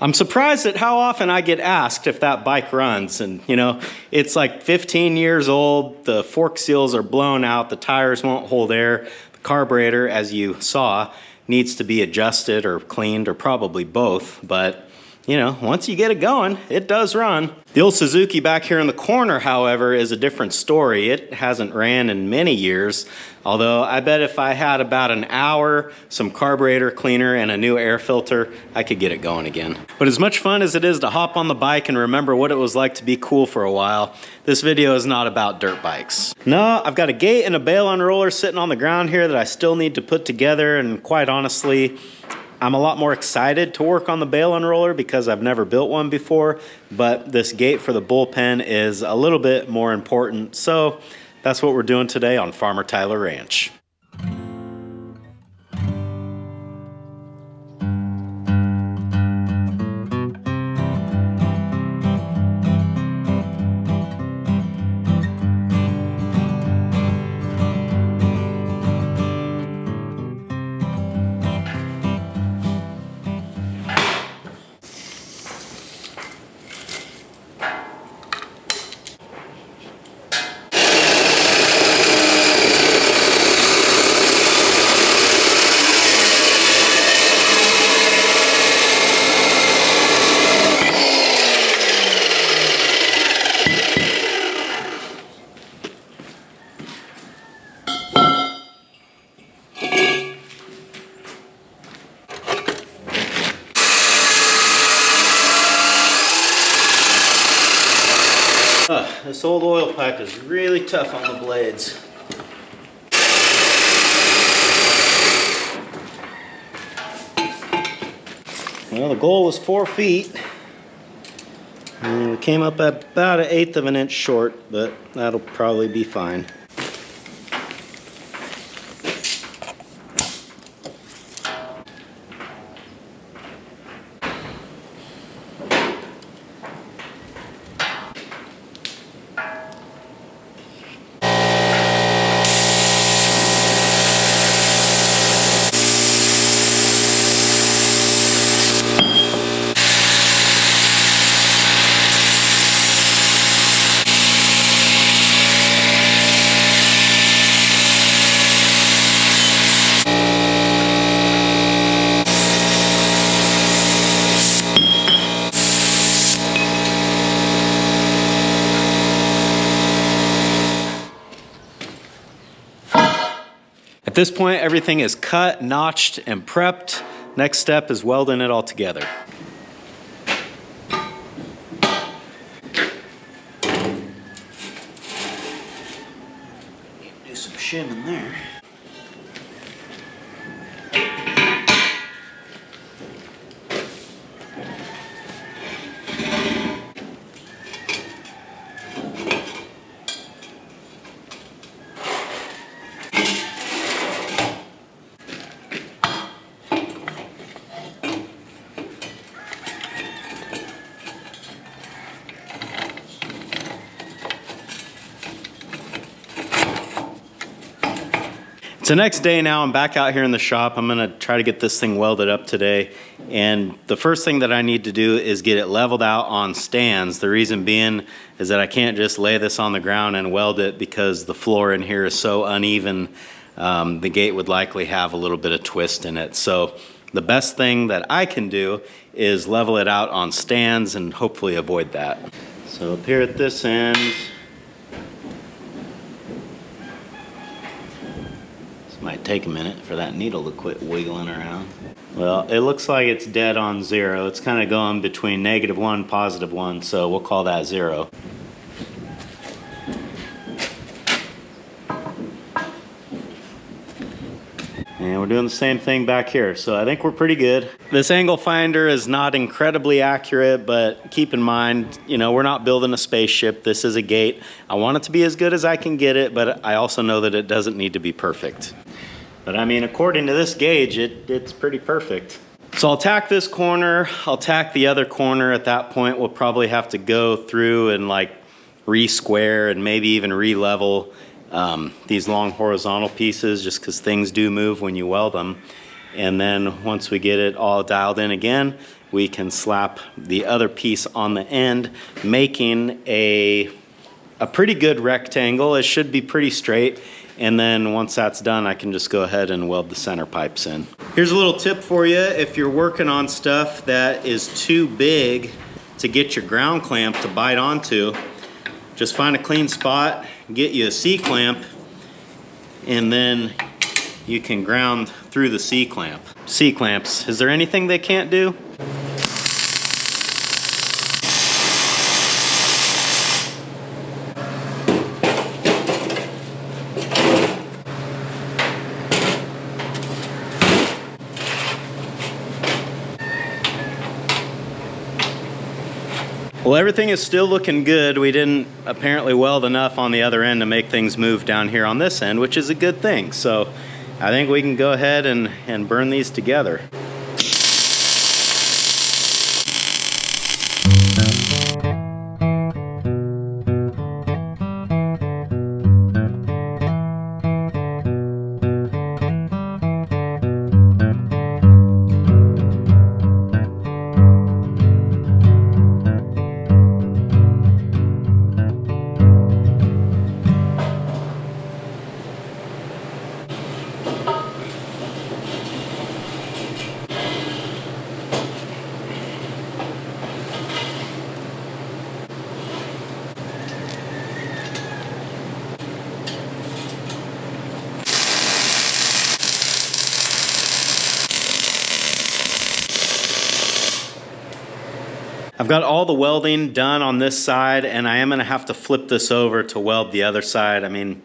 I'm surprised at how often I get asked if that bike runs, and you know, it's like 15 years old, the fork seals are blown out, the tires won't hold air, the carburetor, as you saw, needs to be adjusted or cleaned, or probably both, but you know, once you get it going, it does run. The old Suzuki back here in the corner, however, is a different story. It hasn't ran in many years, although I bet if I had about an hour, some carburetor cleaner, and a new air filter, I could get it going again. But as much fun as it is to hop on the bike and remember what it was like to be cool for a while, this video is not about dirt bikes. No, I've got a gate and a bale unroller sitting on the ground here that I still need to put together, and quite honestly, I'm a lot more excited to work on the bale unroller because I've never built one before, but this gate for the Bullpen is a little bit more important. So that's what we're doing today on Farmer Tyler Ranch. This old oil pipe is really tough on the blades. Well, the goal was 4 feet. And we came up at about 1/8 of an inch short, but that'll probably be fine. At this point, everything is cut, notched, and prepped. Next step is welding it all together. Do some shimming there. It's the next day now. I'm back out here in the shop. I'm gonna try to get this thing welded up today. And the first thing that I need to do is get it leveled out on stands. The reason being is that I can't just lay this on the ground and weld it because the floor in here is so uneven. The gate would likely have a little bit of twist in it. So the best thing that I can do is level it out on stands and hopefully avoid that. So up here at this end, might take a minute for that needle to quit wiggling around. Well, it looks like it's dead on 0. It's kind of going between -1, +1, so we'll call that 0. And we're doing the same thing back here, so I think we're pretty good. This angle finder is not incredibly accurate, but keep in mind, you know, we're not building a spaceship. This is a gate. I want it to be as good as I can get it, but I also know that it doesn't need to be perfect. But I mean, according to this gauge, it's pretty perfect. So I'll tack this corner, I'll tack the other corner. At that point, we'll probably have to go through and like re-square and maybe even re-level these long horizontal pieces, just because things do move when you weld them. And then once we get it all dialed in again, we can slap the other piece on the end, making a pretty good rectangle. It should be pretty straight. And then once that's done, I can just go ahead and weld the center pipes in. Here's a little tip for you. If you're working on stuff that is too big to get your ground clamp to bite onto, just find a clean spot, get you a C-clamp, and then you can ground through the C-clamp. C-clamps, is there anything they can't do? Well, everything is still looking good. We didn't apparently weld enough on the other end to make things move down here on this end, which is a good thing. So I think we can go ahead and burn these together. I've got all the welding done on this side, and I am going to have to flip this over to weld the other side. I mean,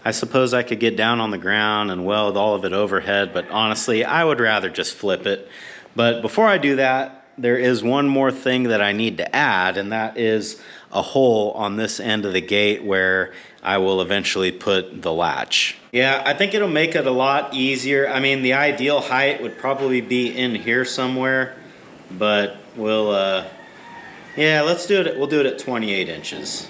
I suppose I could get down on the ground and weld all of it overhead, but honestly, I would rather just flip it. But before I do that, there is one more thing that I need to add, and that is a hole on this end of the gate where I will eventually put the latch. Yeah, I think it'll make it a lot easier. I mean, the ideal height would probably be in here somewhere, but we'll, yeah, let's do it. We'll do it at 28 inches.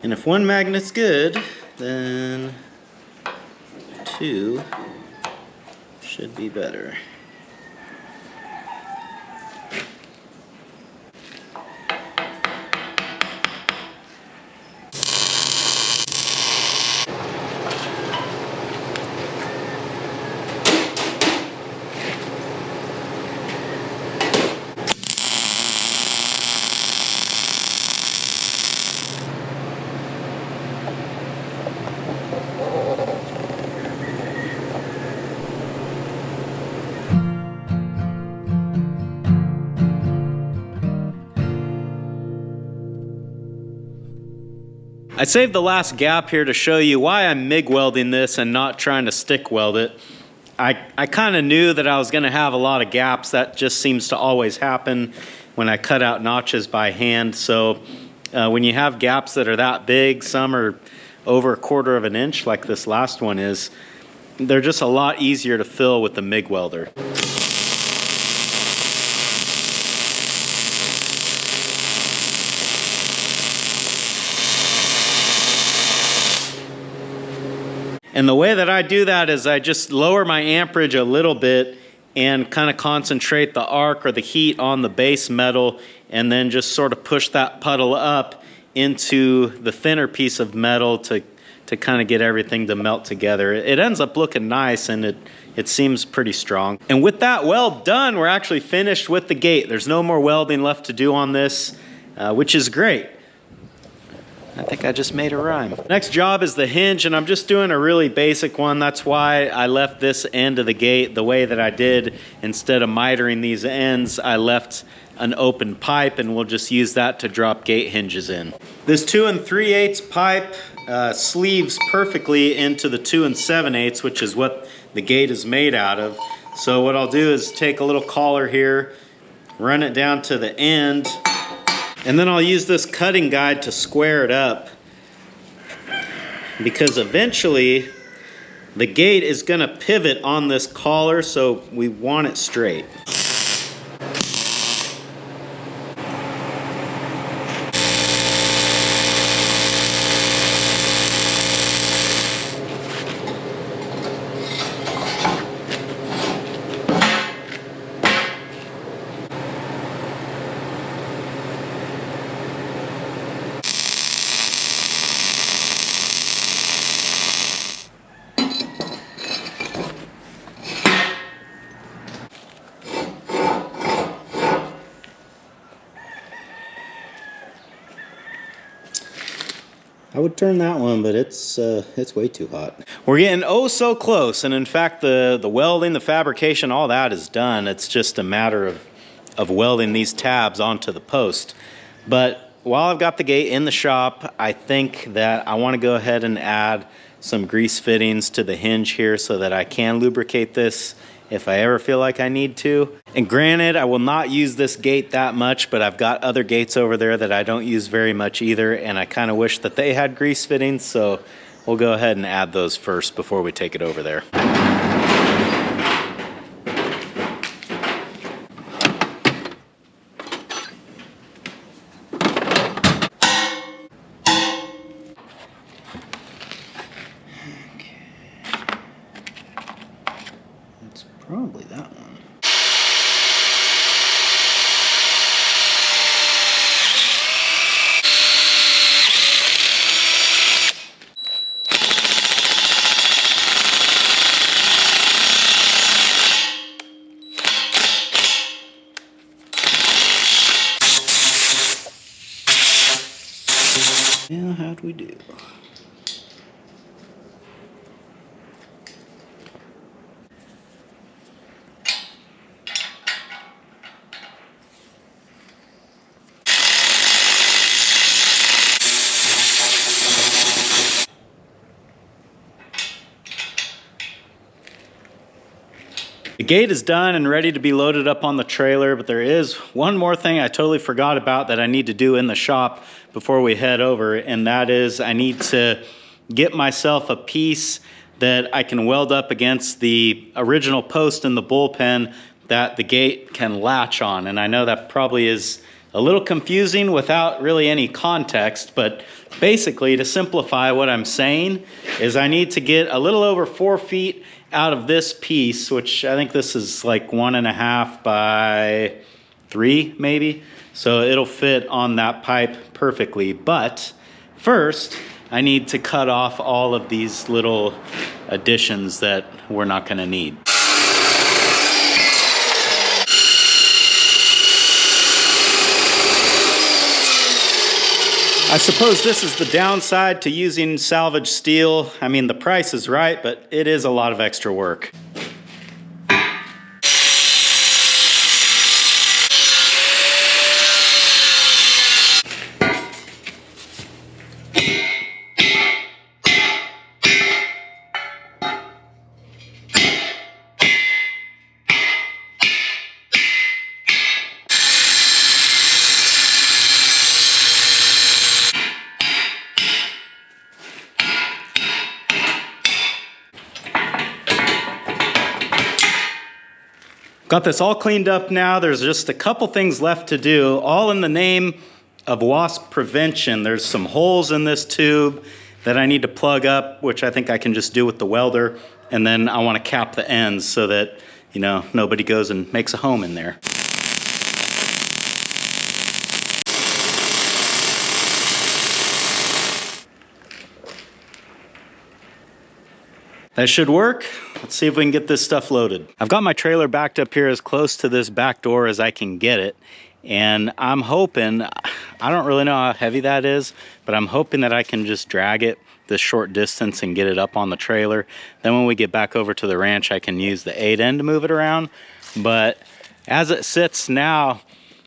And if one magnet's good, then two should be better. I saved the last gap here to show you why I'm MIG welding this and not trying to stick weld it. I kind of knew that I was going to have a lot of gaps. That just seems to always happen when I cut out notches by hand. So when you have gaps that are that big, some are over 1/4 of an inch like this last one is, they're just a lot easier to fill with the MIG welder. And the way that I do that is I just lower my amperage a little bit and kind of concentrate the arc or the heat on the base metal, and then just sort of push that puddle up into the thinner piece of metal to kind of get everything to melt together. It ends up looking nice, and it seems pretty strong. And with that weld done, we're actually finished with the gate. There's no more welding left to do on this, which is great. I think I just made a rhyme. Next job is the hinge, and I'm just doing a really basic one. That's why I left this end of the gate the way that I did. Instead of mitering these ends, I left an open pipe, and we'll just use that to drop gate hinges in. This 2 3/8 pipe sleeves perfectly into the 2 7/8, which is what the gate is made out of. So what I'll do is take a little collar here, run it down to the end, and then I'll use this cutting guide to square it up, because eventually the gate is going to pivot on this collar, so we want it straight. I would turn that one, but it's way too hot. We're getting oh so close, and in fact the welding, the fabrication, all that is done. It's just a matter of welding these tabs onto the post. But while I've got the gate in the shop, I think that I want to go ahead and add some grease fittings to the hinge here so that I can lubricate this if I ever feel like I need to. And granted, I will not use this gate that much, but I've got other gates over there that I don't use very much either, and I kind of wish that they had grease fittings, so we'll go ahead and add those first before we take it over there. Probably that one. Now, how'd we do? The gate is done and ready to be loaded up on the trailer, but there is one more thing I totally forgot about that I need to do in the shop before we head over, and that is I need to get myself a piece that I can weld up against the original post in the bullpen that the gate can latch on. And I know that probably is a little confusing without really any context, but basically, to simplify what I'm saying, is I need to get a little over 4 feet out of this piece, which I think this is like 1.5 by 3 maybe. So it'll fit on that pipe perfectly. But first, I need to cut off all of these little additions that we're not going to need. I suppose this is the downside to using salvage steel. I mean, the price is right, but it is a lot of extra work. Got this all cleaned up now. There's just a couple things left to do, all in the name of wasp prevention. There's some holes in this tube that I need to plug up, which I think I can just do with the welder. And then I want to cap the ends so that, you know, nobody goes and makes a home in there. That should work. Let's see if we can get this stuff loaded. I've got my trailer backed up here as close to this back door as I can get it. And I'm hoping, I don't really know how heavy that is, but I'm hoping that I can just drag it this short distance and get it up on the trailer. Then when we get back over to the ranch, I can use the 8N to move it around. But as it sits now,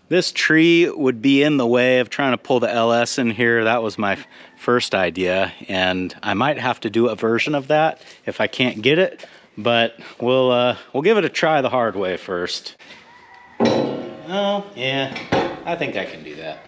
this tree would be in the way of trying to pull the LS in here. That was my first idea, and I might have to do a version of that if I can't get it, but we'll give it a try the hard way first. Oh, yeah, I think I can do that.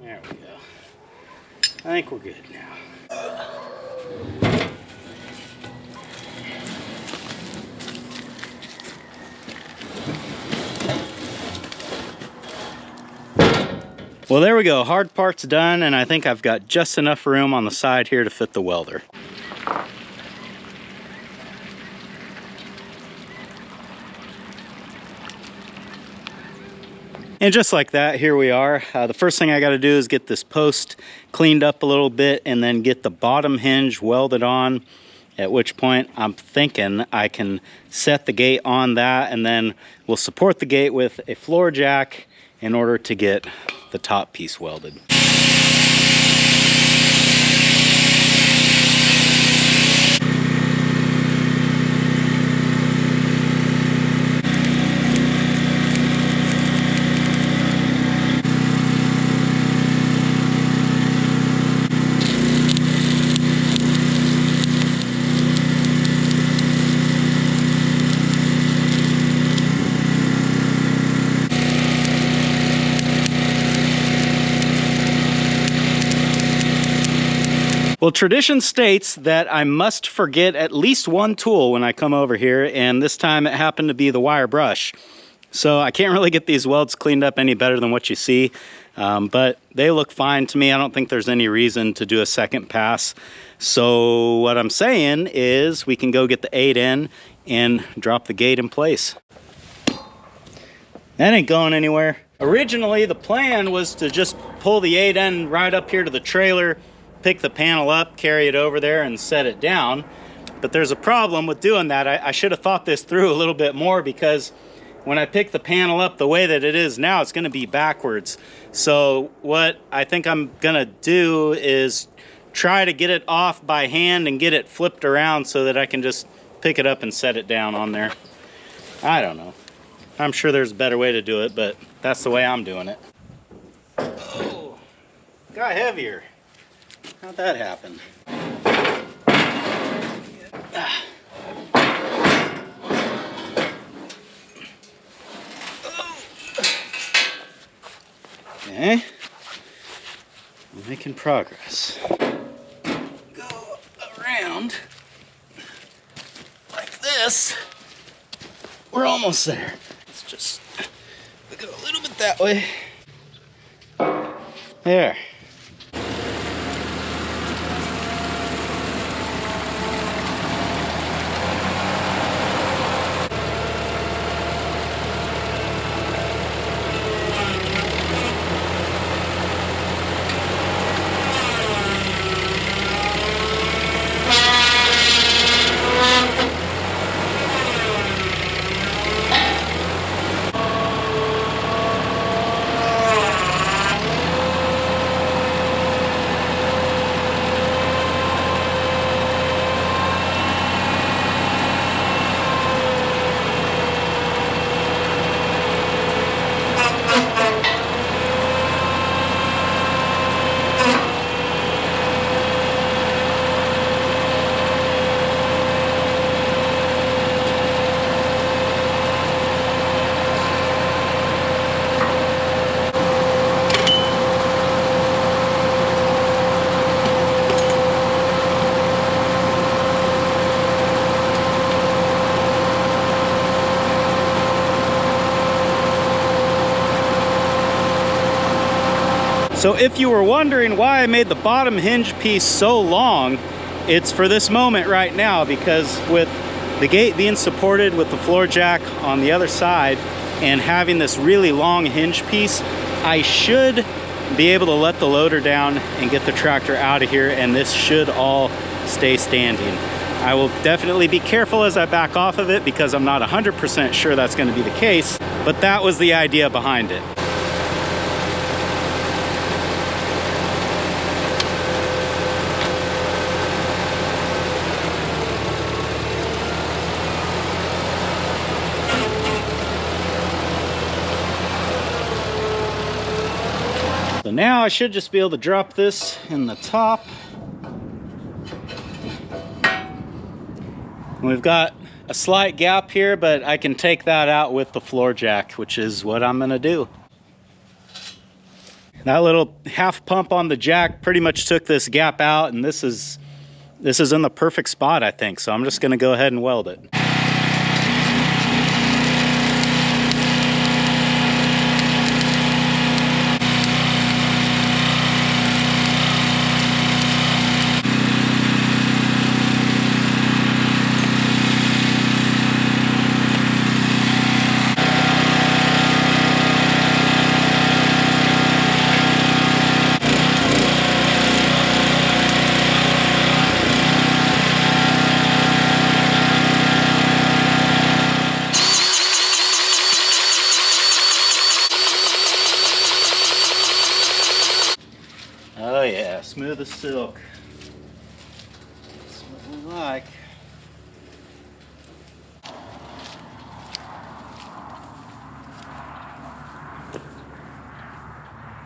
There we go. I think we're good now. Well, there we go. Hard part's done, and I think I've got just enough room on the side here to fit the welder. And just like that, here we are. The first thing I got to do is get this post cleaned up a little bit and then get the bottom hinge welded on, at which point I'm thinking I can set the gate on that, and then we'll support the gate with a floor jack in order to get the top piece welded. Well, tradition states that I must forget at least one tool when I come over here, and this time it happened to be the wire brush. So I can't really get these welds cleaned up any better than what you see, but they look fine to me. I don't think there's any reason to do a second pass. So what I'm saying is we can go get the 8N and drop the gate in place. That ain't going anywhere. Originally, the plan was to just pull the 8N right up here to the trailer, pick the panel up, carry it over there, and set it down. But there's a problem with doing that. I should have thought this through a little bit more, because when I pick the panel up the way that it is now, it's going to be backwards. So what I think I'm going to do is try to get it off by hand and get it flipped around so that I can just pick it up and set it down on there. I don't know. I'm sure there's a better way to do it, but that's the way I'm doing it. Oh, got heavier. How'd that happen? Okay, we're making progress. Go around like this. We're almost there. Let's just go a little bit that way. There. So if you were wondering why I made the bottom hinge piece so long, it's for this moment right now, because with the gate being supported with the floor jack on the other side and having this really long hinge piece, I should be able to let the loader down and get the tractor out of here, and this should all stay standing. I will definitely be careful as I back off of it because I'm not 100% sure that's going to be the case, but that was the idea behind it. So now I should just be able to drop this in the top. We've got a slight gap here, but I can take that out with the floor jack, which is what I'm gonna do. That little half pump on the jack pretty much took this gap out, and this is in the perfect spot, I think. So I'm just gonna go ahead and weld it. Oh yeah, smooth as silk. That's what we like.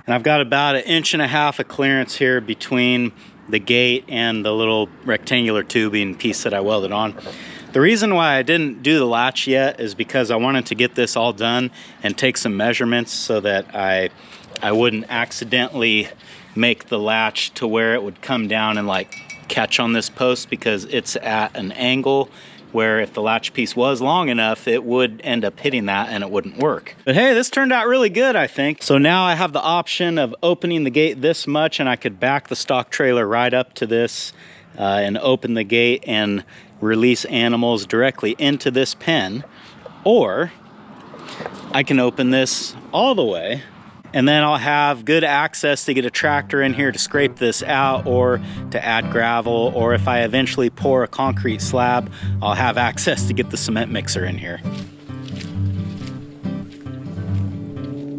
And I've got about 1.5 inches of clearance here between the gate and the little rectangular tubing piece that I welded on. The reason why I didn't do the latch yet is because I wanted to get this all done and take some measurements so that I wouldn't accidentally make the latch to where it would come down and like catch on this post, because it's at an angle where if the latch piece was long enough, it would end up hitting that and it wouldn't work. But hey, this turned out really good, I think. So now I have the option of opening the gate this much, and I could back the stock trailer right up to this and open the gate and release animals directly into this pen. Or I can open this all the way, and then I'll have good access to get a tractor in here to scrape this out or to add gravel, or if I eventually pour a concrete slab, I'll have access to get the cement mixer in here.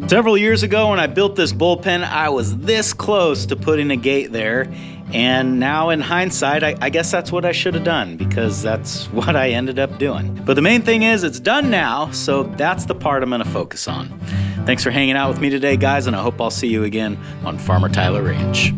Several years ago when I built this bullpen, I was this close to putting a gate there, and now in hindsight, I guess that's what I should have done, because that's what I ended up doing. But the main thing is it's done now, so that's the part I'm gonna focus on. Thanks for hanging out with me today, guys, and I hope I'll see you again on Farmer Tyler Ranch.